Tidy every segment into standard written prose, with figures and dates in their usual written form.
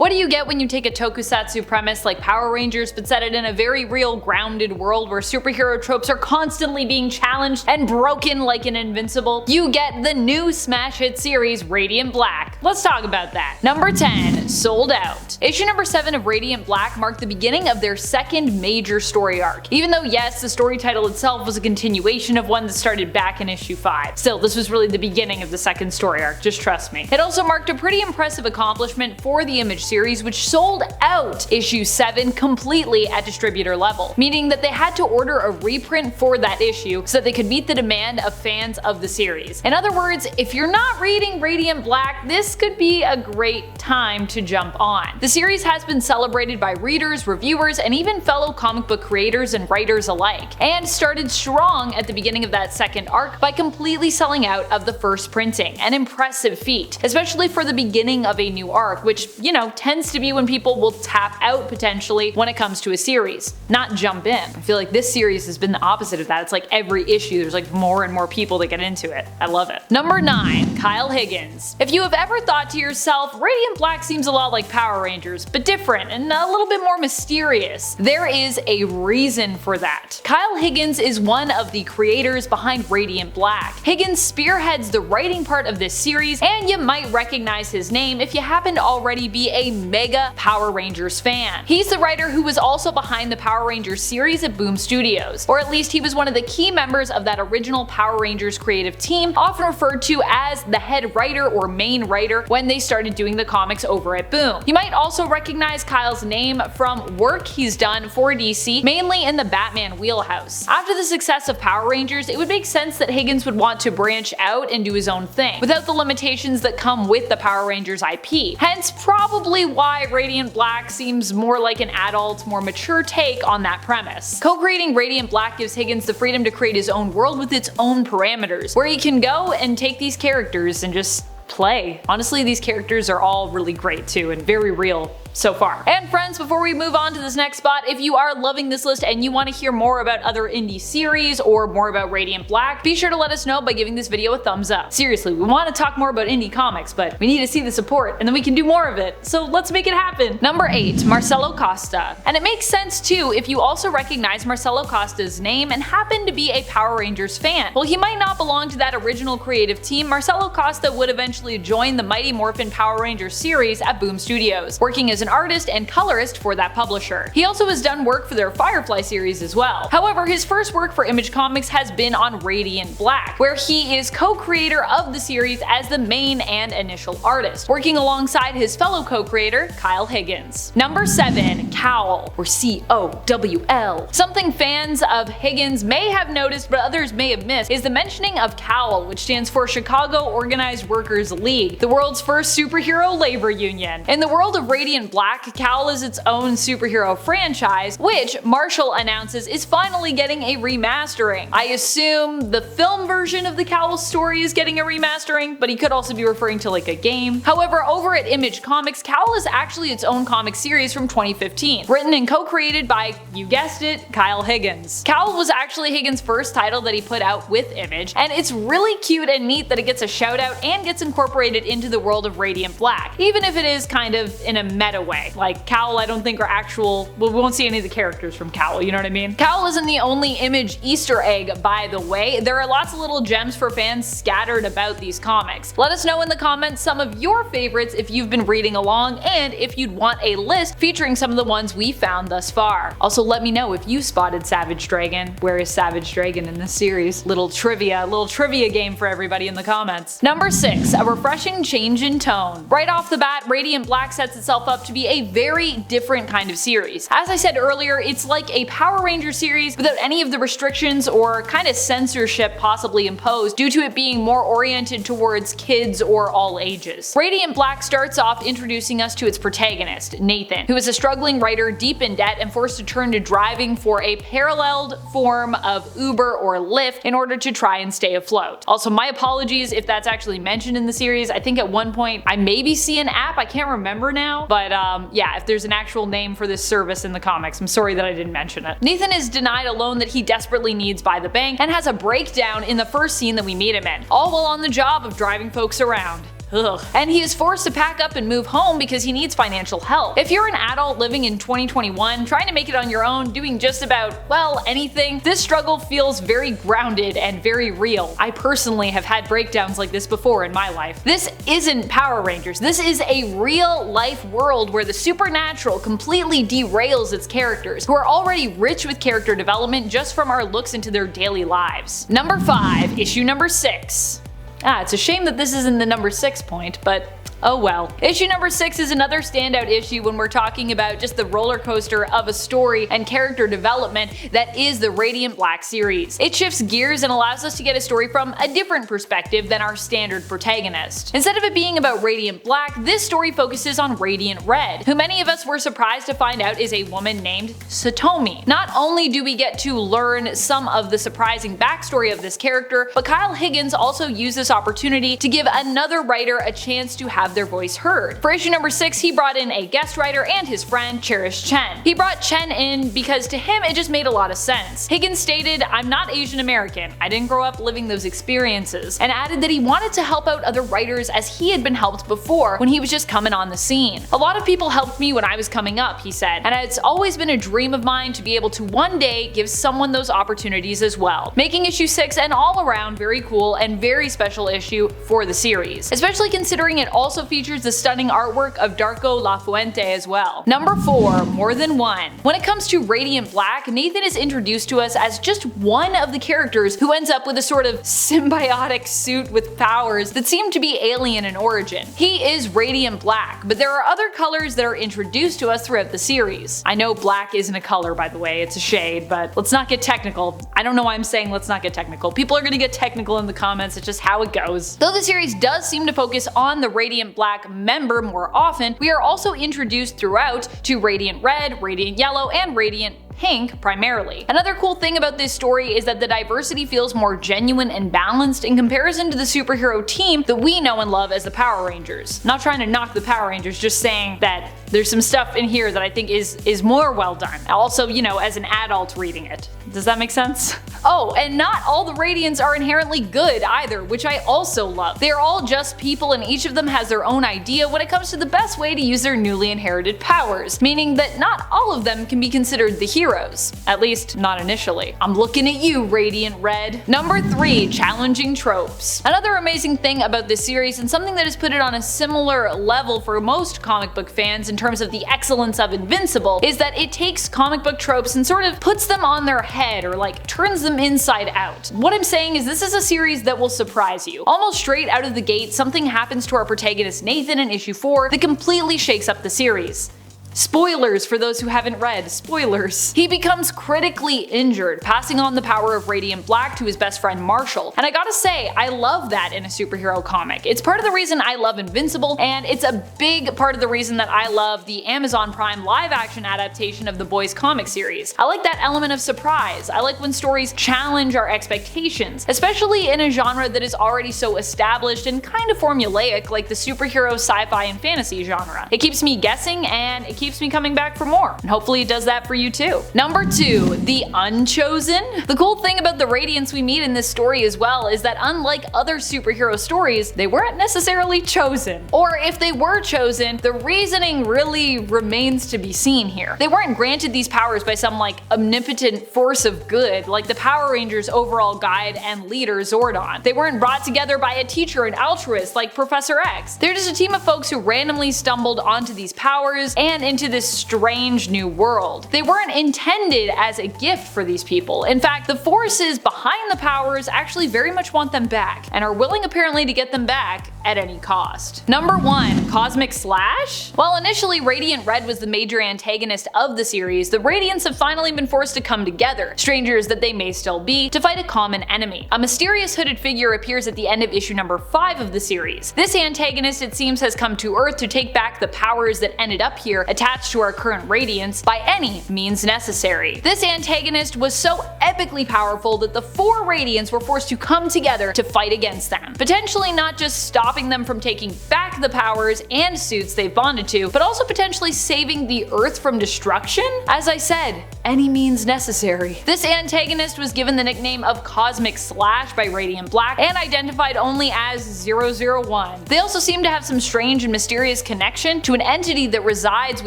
What do you get when you take a tokusatsu premise like Power Rangers but set it in a very real, grounded world where superhero tropes are constantly being challenged and broken like an Invincible? You get the new smash hit series Radiant Black. Let's talk about that. Number 10. Sold Out. Issue number 7 of Radiant Black marked the beginning of their second major story arc. Even though yes, the story title itself was a continuation of one that started back in issue 5. Still, this was really the beginning of the second story arc, just trust me. It also marked a pretty impressive accomplishment for the Image series, which sold out issue 7 completely at distributor level, meaning that they had to order a reprint for that issue so that they could meet the demand of fans of the series. In other words, if you're not reading Radiant Black, this could be a great time to jump on. The series has been celebrated by readers, reviewers, and even fellow comic book creators and writers alike, and started strong at the beginning of that second arc by completely selling out of the first printing, an impressive feat, especially for the beginning of a new arc, which, you know, tends to be when people will tap out potentially when it comes to a series, not jump in. I feel like this series has been the opposite of that. It's like every issue there's like more and more people that get into it. I love it. Number 9. Kyle Higgins. If you have ever thought to yourself, Radiant Black seems a lot like Power Rangers, but different and a little bit more mysterious, there is a reason for that. Kyle Higgins is one of the creators behind Radiant Black. Higgins spearheads the writing part of this series, and you might recognize his name if you happen to already be a mega Power Rangers fan. He's the writer who was also behind the Power Rangers series at Boom Studios, or at least he was one of the key members of that original Power Rangers creative team, often referred to as the head writer or main writer when they started doing the comics over at Boom. You might also recognize Kyle's name from work he's done for DC, mainly in the Batman wheelhouse. After the success of Power Rangers, it would make sense that Higgins would want to branch out and do his own thing, without the limitations that come with the Power Rangers IP. Hence probably why Radiant Black seems more like an adult, more mature take on that premise. Co-creating Radiant Black gives Higgins the freedom to create his own world with its own parameters, where he can go and take these characters and just play. Honestly, these characters are all really great too, and very real so far. And friends, before we move on to this next spot, if you are loving this list and you want to hear more about other indie series or more about Radiant Black, be sure to let us know by giving this video a thumbs up. Seriously, we want to talk more about indie comics, but we need to see the support and then we can do more of it, so let's make it happen. Number 8. Marcelo Costa. And it makes sense too if you also recognize Marcelo Costa's name and happen to be a Power Rangers fan. While he might not belong to that original creative team, Marcelo Costa would eventually join the Mighty Morphin Power Rangers series at Boom Studios, working as an artist and colorist for that publisher. He also has done work for their Firefly series as well. However, his first work for Image Comics has been on Radiant Black, where he is co-creator of the series as the main and initial artist, working alongside his fellow co-creator, Kyle Higgins. Number 7. C.O.W.L, or C.O.W.L. Something fans of Higgins may have noticed but others may have missed is the mentioning of C.O.W.L, which stands for Chicago Organized Workers League, the world's first superhero labor union. In the world of Radiant Black, C.O.W.L is its own superhero franchise, which Marshall announces is finally getting a remastering. I assume the film version of the C.O.W.L story is getting a remastering, but he could also be referring to like a game. However, over at Image Comics, C.O.W.L is actually its own comic series from 2015, written and co-created by, you guessed it, Kyle Higgins. C.O.W.L was actually Higgins' first title that he put out with Image, and it's really cute and neat that it gets a shout out and gets incorporated into the world of Radiant Black, even if it is kind of in a meta way. Like C.O.W.L I don't think are actual, well, we won't see any of the characters from C.O.W.L, you know what I mean? C.O.W.L isn't the only Image Easter egg, by the way. There are lots of little gems for fans scattered about these comics. Let us know in the comments some of your favorites if you've been reading along, and if you'd want a list featuring some of the ones we found thus far. Also, let me know if you spotted Savage Dragon. Where is Savage Dragon in this series? Little trivia game for everybody in the comments. Number 6. A refreshing change in tone. Right off the bat, Radiant Black sets itself up to be a very different kind of series. As I said earlier, it's like a Power Ranger series without any of the restrictions or kind of censorship possibly imposed due to it being more oriented towards kids or all ages. Radiant Black starts off introducing us to its protagonist, Nathan, who is a struggling writer deep in debt and forced to turn to driving for a paralleled form of Uber or Lyft in order to try and stay afloat. Also, my apologies if that's actually mentioned in the series. I think at one point I maybe see an app, I can't remember now, but yeah, if there's an actual name for this service in the comics, I'm sorry that I didn't mention it. Nathan is denied a loan that he desperately needs by the bank and has a breakdown in the first scene that we meet him in, all while on the job of driving folks around. Ugh. And he is forced to pack up and move home because he needs financial help. If you're an adult living in 2021, trying to make it on your own, doing just about, well, anything, this struggle feels very grounded and very real. I personally have had breakdowns like this before in my life. This isn't Power Rangers. This is a real life world where the supernatural completely derails its characters, who are already rich with character development just from our looks into their daily lives. Number 5, issue number 6. It's a shame that this isn't the number 6 point, but oh well. Issue number 6 is another standout issue when we're talking about just the roller coaster of a story and character development that is the Radiant Black series. It shifts gears and allows us to get a story from a different perspective than our standard protagonist. Instead of it being about Radiant Black, this story focuses on Radiant Red, who many of us were surprised to find out is a woman named Satomi. Not only do we get to learn some of the surprising backstory of this character, but Kyle Higgins also used this opportunity to give another writer a chance to have their voice heard. For issue number 6, he brought in a guest writer and his friend Cherish Chen. He brought Chen in because to him it just made a lot of sense. Higgins stated, "I'm not Asian American, I didn't grow up living those experiences," and added that he wanted to help out other writers as he had been helped before when he was just coming on the scene. "A lot of people helped me when I was coming up," he said, "and it's always been a dream of mine to be able to one day give someone those opportunities as well," making issue 6 an all-around very cool and very special issue for the series, especially considering it also features the stunning artwork of Darko Lafuente as well. Number 4, More Than One. When it comes to Radiant Black, Nathan is introduced to us as just one of the characters who ends up with a sort of symbiotic suit with powers that seem to be alien in origin. He is Radiant Black, but there are other colors that are introduced to us throughout the series. I know black isn't a color, by the way, it's a shade, but let's not get technical. I don't know why I'm saying let's not get technical. People are gonna get technical in the comments, it's just how it goes. Though the series does seem to focus on the Radiant Black member more often, we are also introduced throughout to Radiant Red, Radiant Yellow, and Radiant Pink primarily. Another cool thing about this story is that the diversity feels more genuine and balanced in comparison to the superhero team that we know and love as the Power Rangers. Not trying to knock the Power Rangers, just saying that there's some stuff in here that I think is more well done. Also, you know, as an adult reading it. Does that make sense? Oh, and not all the Radiants are inherently good either, which I also love. They're all just people and each of them has their own idea when it comes to the best way to use their newly inherited powers, meaning that not all of them can be considered the heroes. At least, not initially. I'm looking at you, Radiant Red. Number 3, Challenging Tropes. Another amazing thing about this series, and something that has put it on a similar level for most comic book fans in terms of the excellence of Invincible, is that it takes comic book tropes and sort of puts them on their head, or like turns them inside out. What I'm saying is this is a series that will surprise you. Almost straight out of the gate, something happens to our protagonist Nathan in issue 4 that completely shakes up the series. Spoilers for those who haven't read. Spoilers. He becomes critically injured, passing on the power of Radiant Black to his best friend Marshall. And I gotta say, I love that in a superhero comic. It's part of the reason I love Invincible, and it's a big part of the reason that I love the Amazon Prime live-action adaptation of the Boys comic series. I like that element of surprise. I like when stories challenge our expectations, especially in a genre that is already so established and kind of formulaic like the superhero, sci-fi, and fantasy genre. It keeps me guessing, and it keeps me coming back for more, and hopefully it does that for you too. Number 2, The Unchosen. The cool thing about the Radiants we meet in this story as well is that unlike other superhero stories, they weren't necessarily chosen. Or if they were chosen, the reasoning really remains to be seen here. They weren't granted these powers by some like omnipotent force of good like the Power Rangers' overall guide and leader Zordon. They weren't brought together by a teacher and altruist like Professor X. They're just a team of folks who randomly stumbled onto these powers and into this strange new world. They weren't intended as a gift for these people. In fact, the forces behind the powers actually very much want them back, and are willing apparently to get them back at any cost. Number 1, Cosmic Slash? While initially Radiant Red was the major antagonist of the series, the Radiants have finally been forced to come together, strangers that they may still be, to fight a common enemy. A mysterious hooded figure appears at the end of issue number 5 of the series. This antagonist, it seems, has come to Earth to take back the powers that ended up here, attached to our current radiance by any means necessary. This antagonist was so epically powerful that the 4 Radiants were forced to come together to fight against them, potentially not just stopping them from taking back the powers and suits they've bonded to, but also potentially saving the Earth from destruction? As I said, any means necessary. This antagonist was given the nickname of Cosmic Slash by Radiant Black and identified only as 001. They also seem to have some strange and mysterious connection to an entity that resides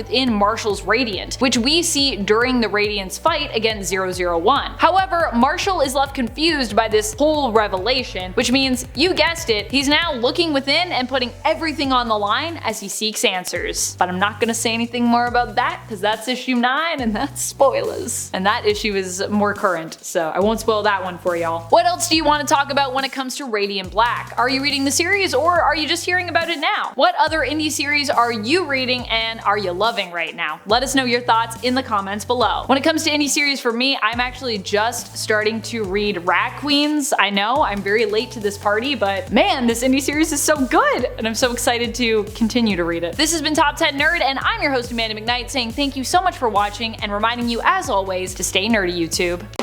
within Marshall's Radiant, which we see during the Radiant's fight against 001. However, Marshall is left confused by this whole revelation, which means, you guessed it, he's now looking within and putting everything on the line as he seeks answers. But I'm not gonna say anything more about that because that's issue 9 and that's spoilers. And that issue is more current, so I won't spoil that one for y'all. What else do you want to talk about when it comes to Radiant Black? Are you reading the series or are you just hearing about it now? What other indie series are you reading and are you loving right now? Let us know your thoughts in the comments below. When it comes to indie series for me, I'm actually just starting to read Rat Queens. I know, I'm very late to this party, but man, this indie series is so good and I'm so excited to continue to read it. This has been Top 10 Nerd and I'm your host Amanda McKnight saying thank you so much for watching and reminding you as always to stay nerdy, YouTube.